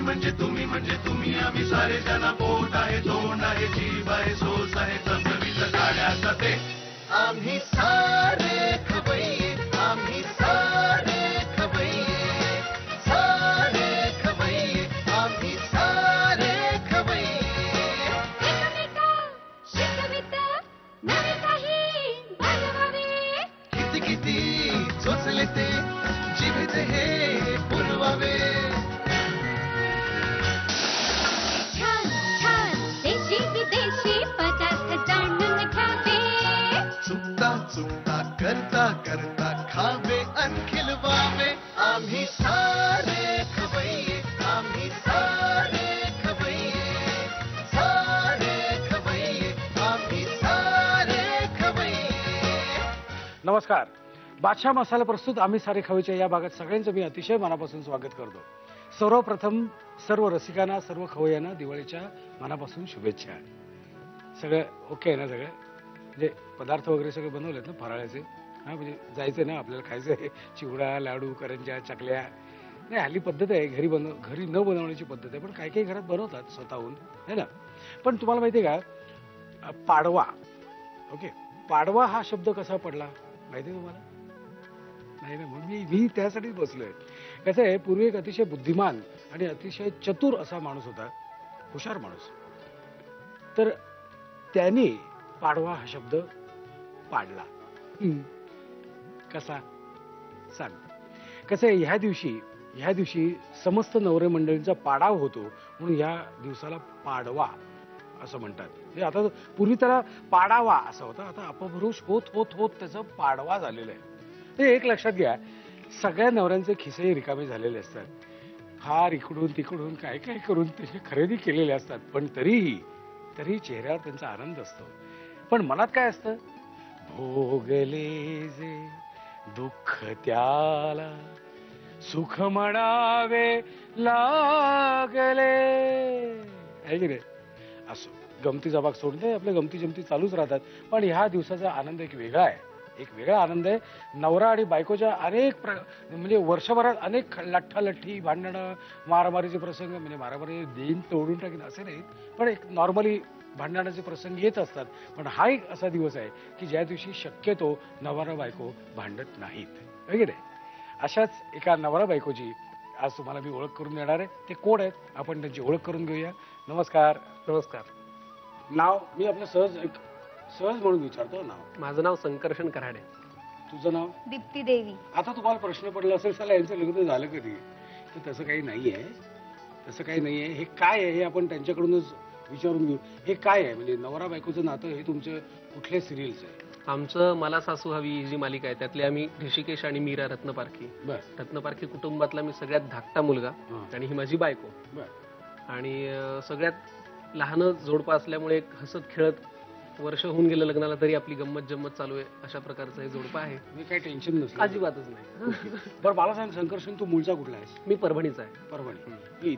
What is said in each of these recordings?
म्हणजे तुम्ही आम्ही सारे जण पोट आहे तोंड आहे जीभ आहे सोस आहे चमचमीत गाड्याचा ते आम्ही सारे खवय्ये आम्ही सारे खवय्ये सारे खवय्ये आम्ही सारे खवय्ये एकमेका शिकवित नवे काही बनवावे किती किती चोचले ते जीवित हे पुरवावे छान छान देशी विदेशी पदार्थ जाणून घ्यावे चुकता चुकता करता करता खावे अन खिलवावे आम्ही सारे खवय्ये आम्ही सारे खवय्ये सारे खवय्ये आम्ही सारे खवय्ये. नमस्कार. बादशाह मसाला प्रस्तुत आम्ही सारे खवय्येच्या या भागात सगळ्यांचं मी अतिशय मनापासून स्वागत करतो. सर्वप्रथम सर्व रसिकांना सर्व खवय्यांना दिवाळीच्या मनापासून शुभेच्छा. सगळं ओके आहे ना? सगळं म्हणजे पदार्थ वगैरे सगळे बनवलेत ना फराळाचे? हां, म्हणजे जायचं ना आपल्याला, खायचं आहे चिवडा लाडू करंज्या चकल्या. नाही, हल्ली पद्धत आहे घरी न बनवण्याची पद्धत आहे, पण काही काही घरात बनवतात स्वतःहून, है ना? पण तुम्हाला माहिती आहे का पाडवा? ओके, पाडवा हा शब्द कसा पडला माहिती आहे तुम्हाला? नाही ना, मग मी त्यासाठीच बसलोय. कसं आहे, पूर्वी एक अतिशय बुद्धिमान आणि अतिशय चतुर असा माणूस होता, हुशार माणूस. तर त्याने पाडवा हा शब्द पाडला. कसा सांग? कसं आहे, ह्या दिवशी समस्त नवरे मंडळींचा पाडाव होतो, म्हणून ह्या दिवसाला पाडवा असं म्हणतात. म्हणजे आता पूर्वी त्याला पाडावा असा होता, आता अपभ्रंश होत होत होत त्याचं पाडवा झालेलं आहे. ते एक लक्षात घ्या, सगळ्या नवऱ्यांचे खिसे रिकामे झालेले असतात, फार इकडून तिकडून काय काय करून त्याची खरेदी केलेले असतात, पण तरी चेहऱ्यावर त्यांचा आनंद असतो. पण मनात काय असतं? भोगले जे दुःख त्याला सुख म्हणावे लागले, आहे की नाही? असो, गमतीचा भाग सोडून दे, आपल्या गमती जमती चालूच राहतात. पण ह्या दिवसाचा आनंद एक वेगळा आहे, एक वेगळा आनंद आहे. नवरा आणि बायकोच्या अनेक म्हणजे वर्षभरात अनेक लठ्ठालठ्ठी भांडणं मारामारीचे प्रसंग, म्हणजे मारामारी देईन तोडून टाकीन असे नाहीत, पण एक नॉर्मली भांडणाचे प्रसंग येत असतात. पण हा एक असा दिवस आहे की ज्या दिवशी शक्यतो नवरा बायको भांडत नाहीत, वगैरे. अशाच एका नवरा बायकोची आज तुम्हाला मी ओळख करून देणार आहे. ते कोण आहेत आपण त्यांची ओळख करून घेऊया. नमस्कार. नमस्कार. नाव मी आपलं सहज म्हणून विचारतो. नाव? माझं नाव संकर्षण कराडे. तुझं नाव? दीप्ती देवी. आता तुम्हाला प्रश्न पडला असेल, चला यांचं लग्न झालं कधी? तर तसं काही नाहीये, तसं काही नाहीये. हे काय आहे हे आपण त्यांच्याकडूनच विचारून घेऊ. हे काय आहे म्हणजे नवरा बायकोचं नातं? हे तुमचं कुठल्या सिरियलचं आहे? आमचं मला सासू हवी ही जी मालिका आहे त्यातले आम्ही ऋषिकेश आणि मीरा रत्नपारखी. रत्नपारखी कुटुंबातला मी सगळ्यात धाकटा मुलगा आणि ही माझी बायको. आणि सगळ्यात लहान जोडपा असल्यामुळे एक हसत खेळत वर्ष होऊन गेलं लग्नाला तरी आपली गंमत जम्मत चालू आहे, अशा प्रकारचं हे जोडपं आहे. मी काही टेन्शन नसतं? अजिबातच नाही. बरं मला सांग संकर्षण, तू मूळचा कुठला आहेस? मी परभणीचा आहे. परभणी.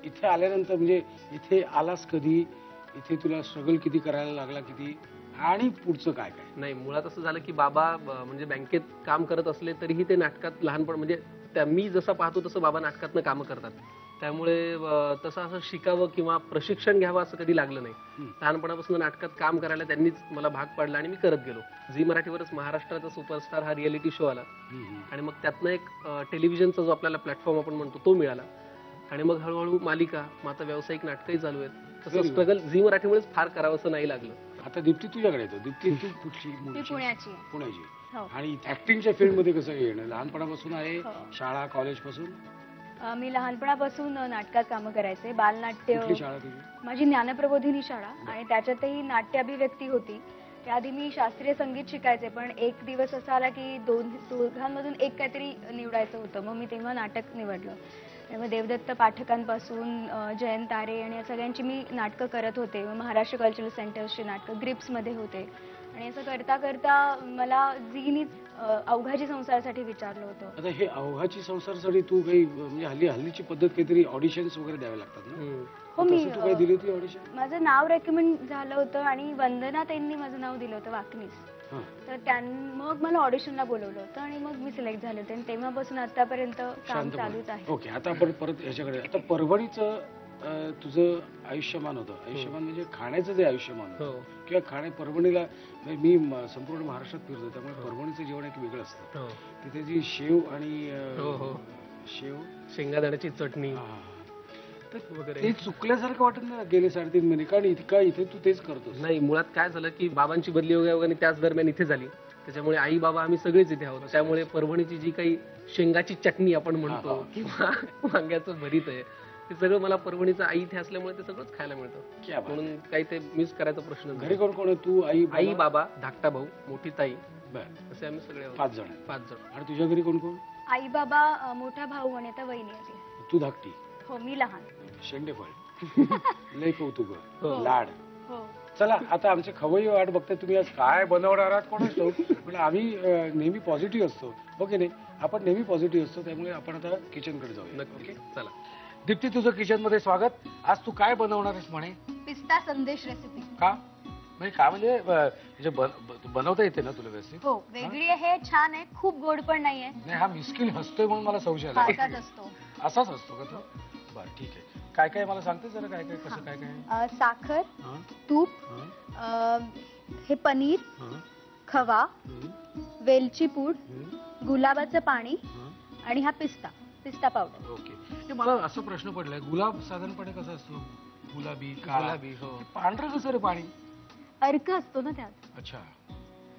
इथे आल्यानंतर म्हणजे इथे आलास कधी? इथे तुला स्ट्रगल किती करायला लागला, किती, आणि पुढचं काय काय? नाही, मुळात असं झालं की बाबा म्हणजे बँकेत काम करत असले तरीही ते नाटकात लहानपण म्हणजे मी जसं पाहतो तसं बाबा नाटकातनं कामं करतात, त्यामुळे तसं असं शिकावं किंवा प्रशिक्षण घ्यावं असं कधी लागलं नाही. लहानपणापासून नाटकात काम करायला त्यांनीच मला भाग पाडला आणि मी करत गेलो. झी मराठीवरच महाराष्ट्राचा सुपरस्टार हा रिअलिटी शो आला आणि मग त्यातनं एक टेलिव्हिजनचा जो आपल्याला प्लॅटफॉर्म आपण म्हणतो तो मिळाला आणि मग हळूहळू मालिका, मग आता व्यावसायिक नाटकही चालू आहेत. तसं स्ट्रगल झी मराठीमुळेच फार करावं असं नाही लागलं. आता दीप्ती तुझ्याकडे येतो. दीप्ती तू कुठली? पुण्याची. आणि ऍक्टिंगच्या फील्ड मध्ये कसं येणं? लहानपणापासून आहे? शाळा कॉलेज पासून? मी लहानपणापासून नाटकात कामं करायचे. बालनाट्य. कुठली शाळा तुझी? माझी ज्ञानप्रबोधिनी शाळा, आणि त्याच्यातही नाट्य अभिव्यक्ती होती. त्याआधी मी शास्त्रीय संगीत शिकायचे, पण एक दिवस असा आला की दोघांमधून एक काहीतरी निवडायचं होतं. मग मी तेव्हा नाटक निवडलं. त्यामुळे देवदत्त पाठकांपासून जयंत तारे आणि या सगळ्यांची मी नाटकं करत होते. महाराष्ट्र कल्चरल सेंटर्सची नाटकं ग्रिप्समध्ये होते. आणि असं करता करता मला झीनीच अवघाची संसारासाठी विचारलं होतं. आता हे अवघाची संसारासाठी तू काही म्हणजे हल्लीची पद्धत काहीतरी ऑडिशन्स वगैरे द्यावे लागतात ना? हो, मी तू काही दिली होती ऑडिशन? माझं नाव रेकमेंड झालं होतं आणि वंदना त्यांनी माझं नाव दिलं होतं वाकनीस. हं. तर मग मला ऑडिशनला बोलवलं होतं आणि मग मी सिलेक्ट झाले होते आणि तेव्हापासून आतापर्यंत काम शांतपणे. चालूच आहे. ओके, आता आपण परत याच्याकडे. आता परभणीचं तुझं आयुष्यमान होतं. आयुष्यमान म्हणजे खाण्याचं जे आयुष्यमान होतं हो किंवा परभणीला म्हणजे मी संपूर्ण महाराष्ट्रात फिरतो, त्यामुळे परभणीचं जेवण एक वेगळं असतं. हो तिथे जी शेव आणि हो हो शेव शेंगादाण्याची चटणी हा. तर वगैरे. ते चुकल्यासारखं वाटत ना गेले 3.5 महिने, कारण इथे तू तेच करतोस. नाही, मुळात काय झालं की बाबांची बदली वगैरे त्याच दरम्यान इथे झाली. त्याच्यामुळे आई बाबा आम्ही सगळेच इथे आहोत. त्यामुळे परभणीची जी काही शेंगाची चटणी आपण म्हणतो हा. किंवा वांग्याचं भरीत आहे, ते सगळं मला परभणीचं आई इथे असल्यामुळे ते सगळंच खायला मिळतं. क्या बात. म्हणून काही ते मिस करायचा प्रश्न घरी कोण कोण आहे? तू, आई बाबा, धाकटा भाऊ, मोठी ताई, बरं, असे आम्ही सगळे आहोत. 5 जण आहे. 5 जण. आणि तुझ्या घरी कोण कोण? आई बाबा, मोठा भाऊ आणि आता वहिनी आहे. तू धाकटी, हो, मी लहान. शेंडेफळ. लय कौतुक, हो. लाड. हो. चला, आता आमचे खवय्ये वाट बघते, तुम्ही आज काय बनवणार आहात कोण असतो. पण आम्ही नेहमी पॉझिटिव्ह असतो, हो की नाही? आपण नेहमी पॉझिटिव्ह असतो, त्यामुळे आपण आता किचनकडे जाऊया. नक्की. चला. दीप्ती, तुझं किचन मध्ये स्वागत. आज तू काय बनवणार आहेस म्हणे? पिस्ता संदेश रेसिपी. का म्हणजे काय म्हणजे बनवता येते ना तुला व्यवस्थित? हो, वेगळी आहे, छान आहे, खूप गोड पण नाहीये. नाही, हा मिस्किल हसतोय म्हणून मला संशय आला. असाच असतो. असाच असतो का तो? बरं, ठीक आहे. काय काय मला सांगते जरा, काय काय कसं काय काय? साखर, हं, तूप, हं, हे पनीर, हं, खवा, हं, वेलची पूड, हं, गुलाबाचं पाणी हं. आणि हा पिस्ता पावडर. ओके. हे मला असा प्रश्न पडलाय, गुलाब साधारणपणे कसा असतो? गुलाबी, काळा. गुलाबी. हो. ते पांढरं कसं रे पाणी? अर्क असतो ना त्यात. अच्छा,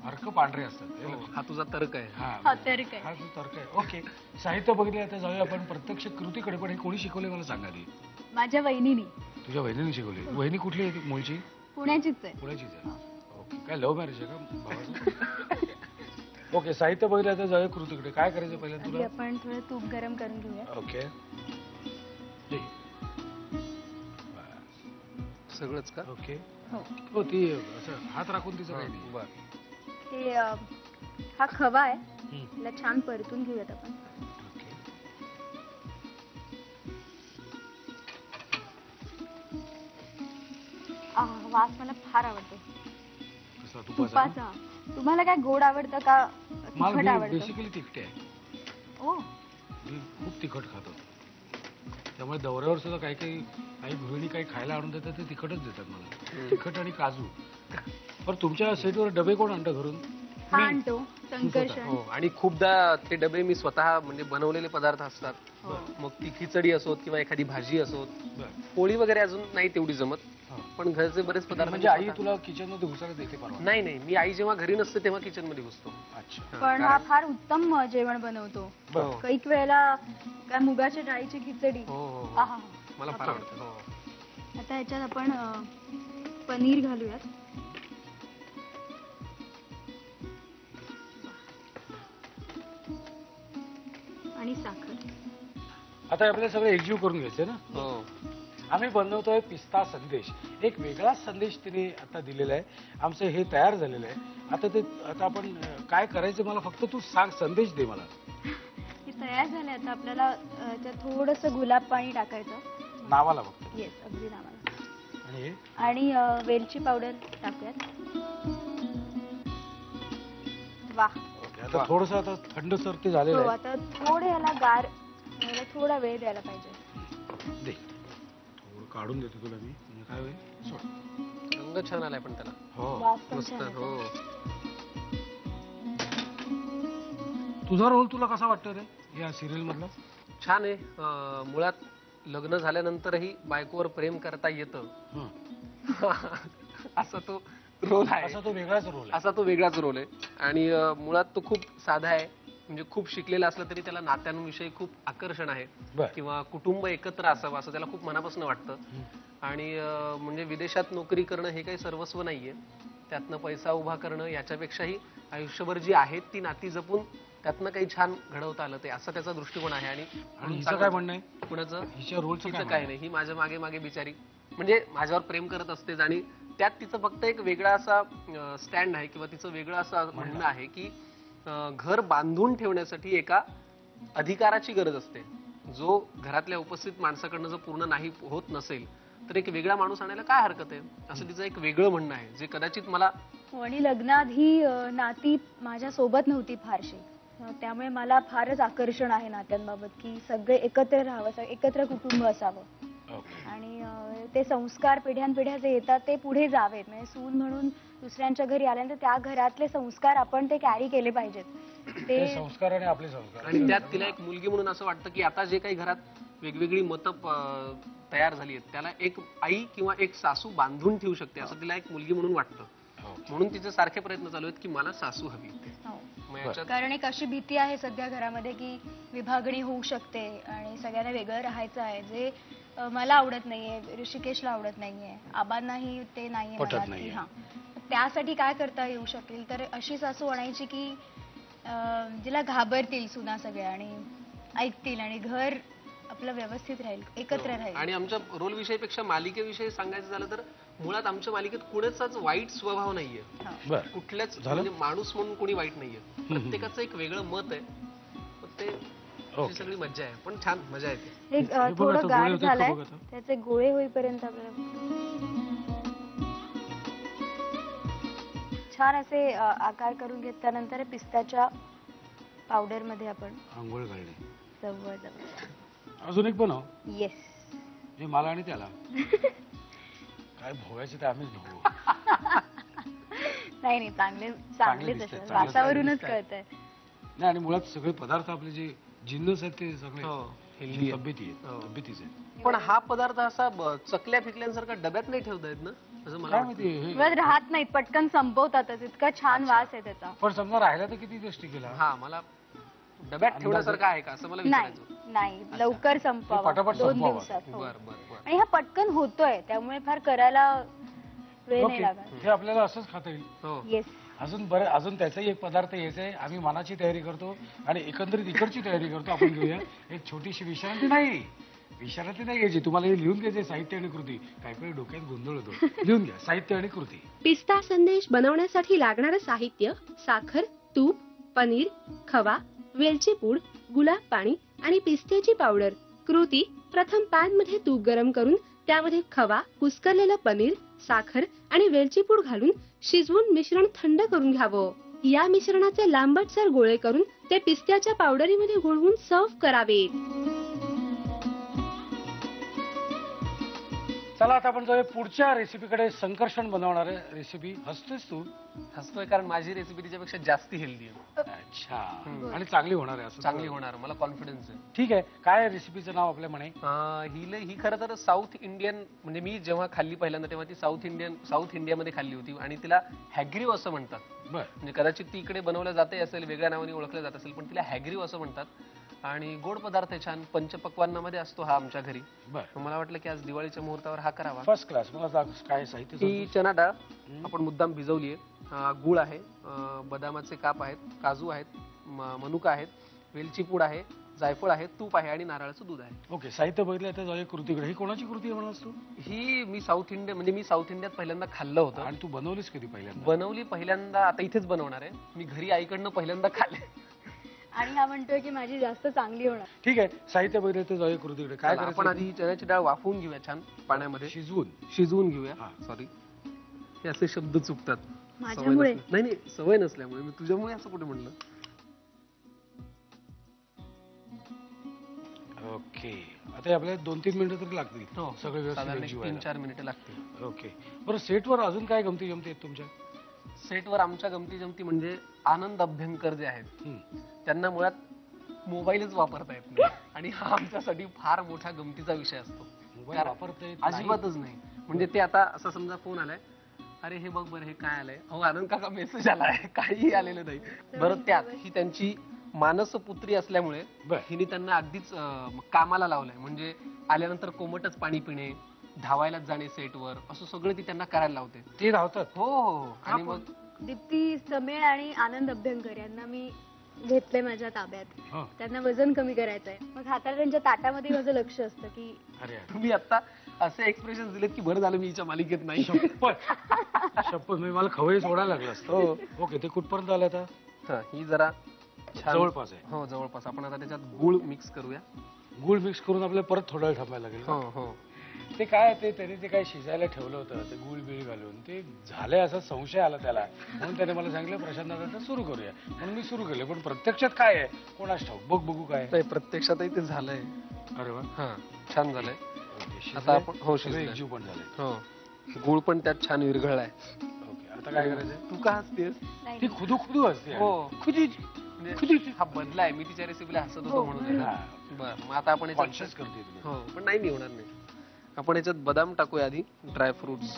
अर्क पांढरे असतात. हे हो, लक्षात. हा तुझा तर्क आहे. हा, तर काय. हा जो तर्क आहे. ओके, साहित्य बघितलं. आता जाऊया आपण प्रत्यक्ष कृतीकडे. पण हे कोणी शिकवले मला सांगा आधी. माझ्या वहिनीनी. तुझ्या वहिनीने शिकवली? वहिनी कुठली आहे मूळची? पुण्याचीच आहे. पुण्याचीच आहे. ओके, काय लव्ह मॅरेज आहे का भावाचं? ओके, साहित्य बघितलं. आता जाऊया कृतीकडे. काय करायचं पहिल्यांदा आधी तुला? आपण थोडं तूप गरम करून घेऊया. ओके, ये. सगळंच का? ओके. हो. हो, ती असं हात राखून तिचं काही नाही. बर. हे हा खवा आहे, हं. त्याला छान परतून घेऊयात आपण. ओके. वास मला फार आवडतो कसा तुपाचा? तुपाचा. तुम्हाला काय गोड आवडतं का तिखट मला आवडतं? बेसिकली तिखटे आहे. ओ, मी खूप तिखट खातो, त्यामुळे दौऱ्यावर सुद्धा काही गृहिणी काही खायला आणून देतात, ते तिखटच देतात मला. तिखट आणि काजू. पण तुमच्या सेटवर डबे कोण आणतं घरून? हा आणतो संकर्षण. हो, आणि खूपदा ते डबे मी स्वतः म्हणजे बनवलेले पदार्थ असतात. हो. मग ती खिचडी असोत किंवा एखादी भाजी असोत. बरं. पोळी वगैरे अजून नाही तेवढी जमत, हा. पण घरचे बरेच पदार्थ म्हणजे मी आई स्वतः- तुला किचन मध्ये घुसायला देते परवा? नाही नाही, मी आई जेव्हा घरी नसते तेव्हा किचन मध्ये घुसतो. अच्छा. हा, पण हा कारण- फार उत्तम जेवण बनवतो. बरं. कैक वेळेला काय मुगाच्या डाळीची खिचडी. हो हो, हो. आहा. मला फार आवडतं. हो. आता ह्याच्यात आपण पनीर घालूयात. आणि साखर. आता आपल्याला सगळं एकजीव करून घ्यायचं ना. हो. आम्ही बनवतोय पिस्ता संदेश. एक वेगळाच संदेश तिने आता दिलेला आहे. आमचं हे तयार झालेलं आहे. आता आपण काय करायचं मला फक्त तू सांग, संदेश दे मला. हे तयार झाले. आता आपल्याला त्यात थोडंसं गुलाब पाणी टाकायचं. नावाला फक्त. येस, अगदी नावाला. आणि हे आणि वेलची पावडर टाकूयात. वा. ओके. आता थोडस आता थंड सर ते झालेलं हो, आहे. आता थोडं याला गार याला थोडा वेळ द्यायला पाहिजे. दे, थोडं काढून देतो तुला मी. म्हणजे काय होईल, सोड. रंग छान आलाय पण त्याला. हो, वास पण मस्त. छान येतो. हो. तुझा रोल तुला कसा वाटतो रे या सिरियल मधला? छान आहे. मुळात लग्न झाल्यानंतरही बायकोवर प्रेम करता येतं हं. असा तो रोल आहे. असा तो वेगळाच रोल आहे. असा तो वेगळाच रोल आहे. आणि मुळात तो खूप साधा आहे. म्हणजे खूप शिकलेला असला तरी त्याला नात्यांविषयी खूप आकर्षण आहे. बर. किंवा कुटुंब एकत्र असावं असं त्याला खूप मनापासून वाटतं. आणि म्हणजे विदेशात नोकरी करणं हे काही सर्वस्व नाहीये. त्यातनं पैसा उभा करणं याच्यापेक्षाही आयुष्यभर जी आहेत ती नाती जपून त्यातनं काही छान घडवता आलं ते, असा त्याचा दृष्टिकोन आहे. आणि आणि हिचं काय म्हणणं आहे? कुणाचं? हिच्या रोलचं तिचं काय काय नाही, ही माझ्या मागे मागे बिचारी म्हणजे माझ्यावर प्रेम करत असतेच. आणि त्यात तिचं फक्त एक वेगळा असा स्टँड आहे किंवा तिचं वेगळं असं म्हणणं आहे की घर बांधून ठेवण्यासाठी एका अधिकाराची गरज असते. जो घरातल्या उपस्थित माणसाकडनं जर पूर्ण नाही होत नसेल तर एक वेगळा माणूस आणायला काय हरकत आहे, असं तिचं एक वेगळं म्हणणं आहे, जे कदाचित मला आणि लग्नाआधी नाती माझ्या सोबत नव्हती फारशी. त्यामुळे मला फारच आकर्षण आहे नात्यांबाबत, की सगळे एकत्र राहावं, एकत्र कुटुंब असावं. आणि ते संस्कार पिढ्यानपिढ्या जे येतात ते पुढे जावेत. म्हणजे सून म्हणून दुसऱ्यांच्या घरी आल्यानंतर त्या घरातले संस्कार आपण ते कॅरी केले पाहिजेत. ते संस्कार आणि आपले संस्कार. आणि त्यात तिला एक मुलगी म्हणून असं वाटतं की आता जे काही घरात वेगवेगळी मतं तयार झाली आहेत त्याला एक आई किंवा एक सासू बांधून ठेवू शकते असं तिला एक मुलगी म्हणून वाटतं. म्हणून तिचे सारखे प्रयत्न चालू आहेत की मला सासू हवी. मग याच्यात कारण एक अशी भीती आहे सध्या घरामध्ये की विभागणी होऊ शकते आणि सगळ्यांना वेगळं राहायचं आहे, जे मला आवडत नाहीये, ऋषिकेशला आवडत नाहीये, आबांनाही ते नाहीये मनात की हा. त्यासाठी काय करता येऊ शकेल, तर अशी सासू आणायची की जिला घाबरतील सुना सगळ्या आणि ऐकतील आणि घर आपलं व्यवस्थित राहील, एकत्र राहील. आणि आमच्या रोल विषयीपेक्षा मालिकेविषयी सांगायचं झालं तर मुळात आमच्या मालिकेत कुणाचाच वाईट स्वभाव नाहीये. कुठल्याच म्हणजे माणूस म्हणून कोणी वाईट नाहीये. प्रत्येकाचं एक वेगळं मत आहे. ते सगळी मज्जा आहे, पण छान मजा येते. एक थोडं गाढ झालंय, त्याचे गोळे होईपर्यंत आपल्याला छान असे आकार करून घेतल्यानंतर पिस्ताच्या पावडर मध्ये आपण आंघोळ घालणे. जवळ जवळ अजून एक बनव. येस. हे मला आणि त्याला काय भोगायचे ते आम्हीच भोगू. नाही नाही, चांगलेच असतात, वातावरूनच कळतंय. नाही आणि मुळात सगळे पदार्थ आपले जे जिन्नस आहेत ते सगळे हेल्दी तब्येतीचे. पण हा पदार्थ असा चकल्या फिकल्यांसारखा डब्यात नाही ठेवता येत ना, असं मला वाटतं. राहत नाहीत, पटकन संपवतातच, इतका छान वास आहे त्याचा. पण समजा राहिला तर किती दिवस टिकेल? हा, मला डब्यात ठेवण्यासारखं आहे का असं मला विचारायचं. नाही, लवकर संपवावा, 2 दिवसात. आणि हा पटकन होतोय त्यामुळे फार करायला वेळ नाही लागत. हे आपल्याला असंच खाता येईल. येस. अजून त्याचाही एक पदार्थ यायचा आहे. आम्ही मनाची तयारी करतो आणि एकंदरीत इकडची तयारी करतो. आपण घेऊया एक छोटीशी विश्रांती. नाही घ्यायची, तुम्हाला हे लिहून घ्यायचे साहित्य आणि कृती. काही डोक्यात गोंधळ होतो. लिहून घ्या साहित्य आणि कृती. पिस्ता संदेश बनवण्यासाठी लागणारं साहित्य: साखर, तूप, पनीर, खवा, वेलची पूड, गुलाब पाणी आणि पिस्त्याची पावडर. कृती: प्रथम पॅन मध्ये तूप गरम करून त्यामध्ये खवा, कुस्करलेलं पनीर, साखर आणि वेलची पूड घालून शिजवून मिश्रण थंड करून घ्यावं. या मिश्रणाचे लांबटसर गोळे करून ते पिस्त्याच्या पावडरीमध्ये घोळवून सर्व्ह करावेत. चला आता आपण जाऊया पुढच्या रेसिपीकडे. संकर्षण बनवणार आहे रेसिपी. हसतोयस तू? हसतोय कारण माझी रेसिपी तिच्यापेक्षा जास्त हेल्दी आहे. अच्छा. आणि चांगली होणार आहे असं? चांगली होणार, मला कॉन्फिडन्स आहे. ठीक आहे. काय रेसिपीचं नाव आपल्या म्हणे? ही खरं तर साऊथ इंडियन, म्हणजे मी जेव्हा खाल्ली पहिल्यांदा तेव्हा ती साऊथ इंडियामध्ये खाल्ली होती आणि तिला हॅग्रीव असं म्हणतात. म्हणजे कदाचित ती इकडे बनवल्या जाते असेल, वेगळ्या नावाने ओळखलं जात असेल, पण तिला हॅग्रीव असं म्हणतात. आणि गोड पदार्थ आहे, छान पंचपक्वान्नामध्ये असतो हा आमच्या घरी. मला वाटलं की आज दिवाळीच्या मुहूर्तावर हा करावा. First class. मला काय साहित्य? ही चना डाळ आपण मुद्दाम भिजवली आहे, गुळ आहे, बदामाचे काप आहेत, काजू आहेत, मनुका आहेत, वेलची पूड आहे, जायफळ आहे, तूप आहे आणि नारळाचं दूध आहे. ओके. साहित्य बघितलं तर जाऊया कृतीकडे. ही कोणाची कृती आहे म्हणास तू? ही मी साऊथ इंडियात पहिल्यांदा खाल्लं होतं. आणि तू बनवलीस कधी पहिल्यांदा? बनवली पहिल्यांदा, आता इथेच बनवणार आहे मी, घरी आईकडनं पहिल्यांदा खाल्ले. आणि हा म्हणतोय की माझी जास्त चांगली होणार. ठीक आहे. साहित्य बघितलं तर जाऊया कृतीकडे. काय करायचं? आपण आधी चण्याची डाळ वाफवून घेऊया छान पाण्यामध्ये, शिजवून घेऊया. सॉरी, हे असे शब्द चुकतात माझ्यामुळे. नाही, सवय नसल्यामुळे. मी तुझ्यामुळे असं कुठे म्हणलं? ओके. आता आपल्याला 2-3 मिनिटं तरी लागतील. सगळे व्यवस्थित 3-4 मिनिटं लागतील. ओके. बरं, सेटवर अजून काय गमती जमती आहेत तुमच्या? सेटवर आमच्या गमती जमती म्हणजे आनंद अभ्यंकर जे आहेत त्यांना मुळात मोबाईलच वापरता येत नाही. आणि हा आमच्यासाठी फार मोठा गमतीचा विषय असतो. अजिबातच नाही. म्हणजे ते आता असं समजा फोन आलाय, अरे हे बघ बरं, हे काय आलंय, अहो आनंद काका मेसेज आलाय, काहीही आलेलं नाही. बरं, त्यात ही त्यांची मानसपुत्री असल्यामुळे हिने त्यांना अगदीच कामाला लावलंय. म्हणजे आल्यानंतर कोमटच पाणी पिणे, धावायलाच जाणे सेटवर, असं सगळं ती त्यांना करायला लावते. ते धावतात? हो. आणि मग दीप्ती समेळ आणि आनंद अभ्यंकर यांना मी घेतलंय माझ्या ताब्यात. त्यांना वजन कमी करायचंय. मग हाताला त्यांच्या ताटामध्ये माझं लक्ष असतं की तुम्ही आता असे एक्सप्रेशन दिलेत की बरं झालं मी हिच्या मालिकेत नाही. शपथ मी मला खवय सोडायला लागलं असतं. ओके. ते कुठपर्यंत आलं आता? ही जरा जवळपास आहे. हो, जवळपास. आपण आता त्याच्यात गुळ मिक्स करूया. गुळ मिक्स करून आपल्याला परत थोडा वेळ थांबायला लागेल. हो. ते काय ते त्याने ते काय शिजायला ठेवलं होतं ते गुळ बिळ घालून ते झालंय असा संशय आला त्याला म्हणून त्याने मला सांगितलं प्रशांत दादा सुरू करूया म्हणून मी सुरू केलं पण प्रत्यक्षात काय आहे कोणाच ठाऊक बघू काय नाही प्रत्यक्षातही ते झालंय. अरे वा हा छान झालंय. ओके, आता आपण हो सगळं शिजलंय. एकजीव पण झाले हो गुळ पण त्यात छान विरघळलाय. ओके आता काय करायचं तू का हसतेस? ती खुदू खुदू असते हो. खुदी म्हणजे हा बदलाय मी तिच्या रेसिपीला हसत होतो म्हणून हा. बरं मग आता आपण याच्यात- कॉन्शियस करते तुम्ही हो पण नाही होणार नाही. आपण याच्यात बदाम टाकूया आधी ड्राय फ्रुट्स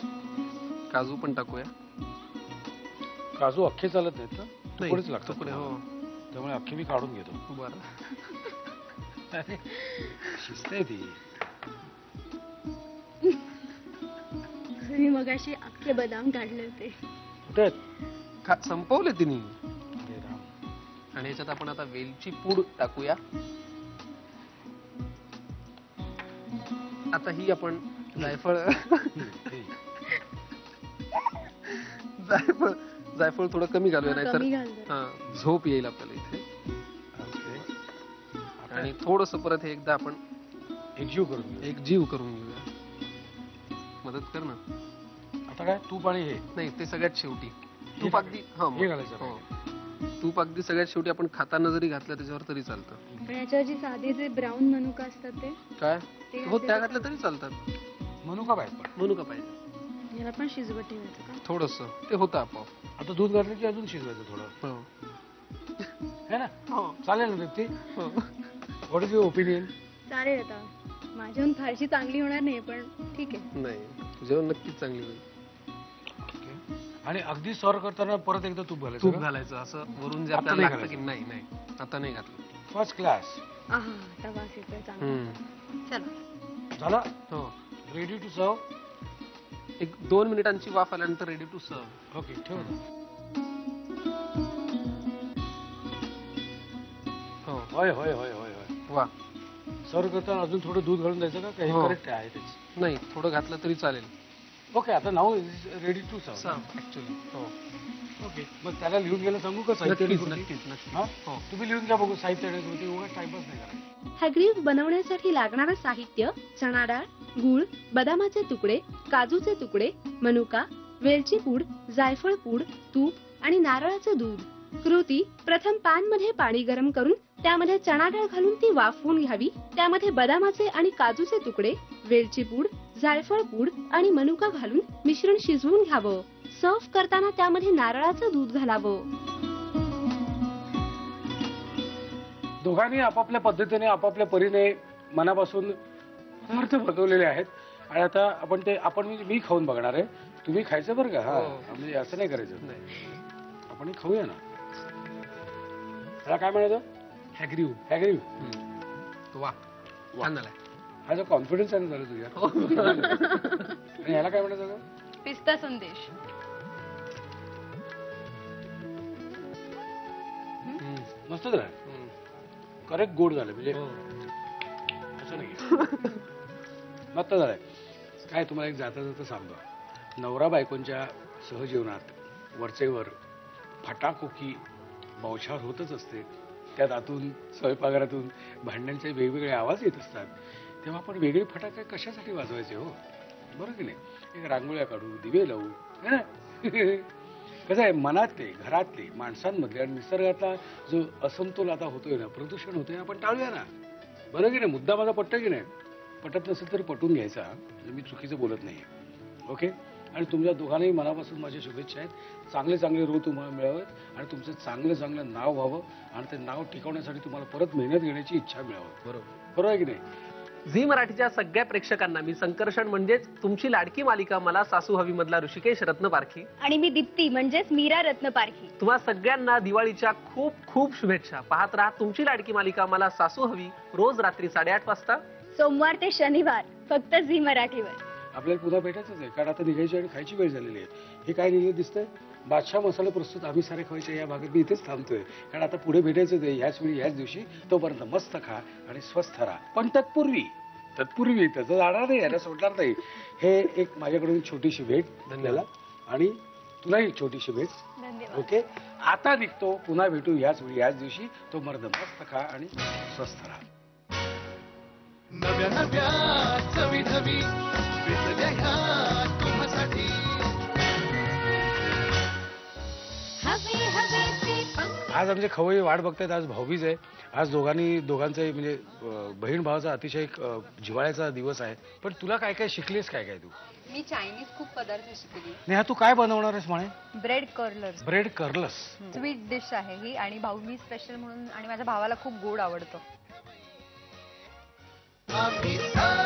काजू पण टाकूया. काजू अख्खे चालत नाहीत ना तुकडेच लागतात तुकडे हो त्यामुळे अख्खे मी काढून घेतो बरं. शिजते ती मी मगाशी अख्खे बदाम काढले होते. कुठे आहेत? संपवले तिने. हे राम. आणि याच्यात आपण आता वेलची पूड टाकूया. आता ही आपण जायफळ हे. जायफळ जायफळ थोडं कमी घालूया हा, नाहीतर कमी घाल जरा. हा, झोप येईल आपल्याला इथे. ओके. आता आणि थोडस परत हे एकदा आपण एकजीव करून घेऊ. एक जीव करून घेऊया. मदत कर ना. आता काय तूप आणि हे नाही ते सगळ्यात शेवटी तूप अगदी हा हे घालायचं हो. तूप अगदी सगळ्यात शेवटी आपण खाताना जरी घातलं त्याच्यावर तरी चालतं. पण याच्यावर जी साधे जे ब्राऊन मनुका असतात ते काय ते हो घातले त्या तर घातल्या तरी चालतात. म्हणू का बाहेर पण म्हणू का पाहिजे याला पण शिजवत ठेवायचं का? थोडस ते होतं आपोआप. आता दूध घातलं की अजून शिजवायचं थोडं हो. है ना हो. चालेल ना दीप्ती हो. व्हॉट इज युअर ओपिनियन चालेल आता माझ्याहून फारशी चांगली होणार नाही पण ठीक आहे. नाही जेवण नक्कीच चांगली होईल. आणि अगदी सर्व करताना परत एकदा तूप घालायचं तूप का? घालायचं असं वरून जे आता आपल्याला नाही लागतं की घालायचं. नाही नाही आता नाही घातलं. फर्स्ट क्लास आहा आता वास येतोय चांगला. हम्म. चला झाला हो रेडी टू सर्व. एक 2 मिनिटांची वाफ आल्यानंतर रेडी टू सर्व. ओके ठेव ना. हो होय होय होय होय होय वा सर्व करताना अजून थोडं दूध घालून द्यायचं का काही हो. करेक्ट आहे तेच. नाही थोडं घातलं तरी चालेल. ओके आता नाव रेडी टू सर्व. सर्व ऍक्च्युली हो ओके मग त्याला लिहून घ्यायला सांगू का साहित्य आणि नक्कीच कृती? नक्कीच नक्कीच हा? हो तुम्ही लिहून घ्या बघू साहित्य आणि कृती उगाच टाइमपास नाही करायचं. हॅग्रीव बनवण्यासाठी लागणारं साहित्य चणा डाळ गूळ बदामाचे तुकडे काजूचे तुकडे मनुका वेलची पूड जायफळ पूड तूप आणि नारळाचं दूध. कृती प्रथम पॅन मध्ये पाणी गरम करून त्यामध्ये चणा डाळ घालून ती वाफवून घ्यावी. त्यामध्ये बदामाचे आणि काजूचे तुकडे वेलची पूड जायफळ पूड आणि मनुका घालून मिश्रण शिजवून घ्यावं. सर्व्ह करताना त्यामध्ये नारळाचं दूध घालावं. दोघांनी आपापल्या पद्धतीने आपापल्या परीने मनापासून पदार्थ बनवलेले आहेत आणि आता आपण मी खाऊन बघणार आहे. तुम्ही खायचं बरं का हा हो. म्हणजे असं नाही करायचं. नाही आपण हे खाऊया ना. त्याला काय म्हणायचं हॅग्रीव. हॅग्रीव. वा छान झालाय. हा जो कॉन्फिडन्स आहे ना झालं तुझ्या हो. आणि ह्याला काय म्हणायचं पिस्ता संदेश. हम्म. मस्त झालं हम्म. करेक्ट गोड झालं म्हणजे हो. असं नाही मस्त झालंय. काय तुम्हाला एक जाता जाता सांगतो नवरा बायकोंच्या सहजीवनात वरचेवर फटाकोकी बौछार होतच असते. त्यात आतून स्वयंपाकघरातून भांड्यांचे वेगवेगळे आवाज येत असतात. तेव्हा आपण वेगळे फटाके कशासाठी वाजवायचे हो बरं की नाही. एक रांगोळ्या काढू दिवे लावू है ना. कसं आहे मनातले घरातले माणसांमधले आणि निसर्गातला जो असमतोल आता होतोय ना प्रदूषण होतोय आपण टाळूया ना. बरं की नाही. मुद्दा माझा पटतं की नाही. पटत नसेल तर पटून घ्यायचा. मी चुकीचं बोलत नाही. ओके. आणि तुमच्या दोघांनाही मनापासून माझ्या शुभेच्छा आहेत. चांगले चांगले रो तुम्हाला मिळावेत आणि तुमचं चांगलं चांगलं नाव व्हावं आणि ते नाव टिकवण्यासाठी तुम्हाला परत मेहनत घेण्याची इच्छा मिळावं. बरोबर आहे की नाही. झी मराठीच्या सगळ्या प्रेक्षकांना मी संकर्षण म्हणजेच तुमची लाडकी मालिका मला सासू हवी मधला ऋषिकेश रत्न पारखी आणि मी दीप्ती म्हणजेच मीरा रत्न पारखी. तुम्हा सगळ्यांना दिवाळीच्या खूप खूप शुभेच्छा. पाहत राहा तुमची लाडकी मालिका मला सासू हवी रोज रात्री 8:30 वाजता सोमवार ते शनिवार फक्त झी मराठीवर. आपल्याला पुन्हा भेटायचंच आहे कारण आता निघायची आणि खायची वेळ झालेली आहे. हे काय निघलं दिसतंय बादशाह मसाला प्रस्तुत आम्ही सारे खवायच्या या भागात मी इथेच थांबतोय कारण आता पुढे भेटायचंच आहे ह्याच वेळी ह्याच दिवशी. तोपर्यंत मस्त खा आणि स्वस्थ राहा. पण तत्पूर्वी त्याचं जाणार नाही याला सोडणार नाही. हे एक माझ्याकडून छोटीशी भेट धन्यवाद आणि तुलाही छोटीशी भेट. धन्यवाद. ओके. आता निघतो पुन्हा भेटू ह्याच वेळी ह्याच दिवशी. तोपर्यंत मस्त खा आणि स्वस्थ राहा. नव्या नव्या चवी वैभवी विसल्या ह्या तुम्हासाठी. हवे हवे ते पंख आज आमचे खवय्ये वाट बघतायत. आज भाऊबीज आहे. आज दोघांचाही म्हणजे बहीण भावाचा अतिशय एक, जिव्हाळ्याचा दिवस आहे. पण तुला काय काय शिकलीस, काय काय तू? मी चायनीज खूप पदार्थ शिकली. नेहा तू काय बनवणार आहेस म्हणे? Bread curlers bread curls. Sweet dish आहे ही आणि भाऊबीज स्पेशल म्हणून आणि माझ्या भावाला खूप गोड आवडतं. आम्ही सारे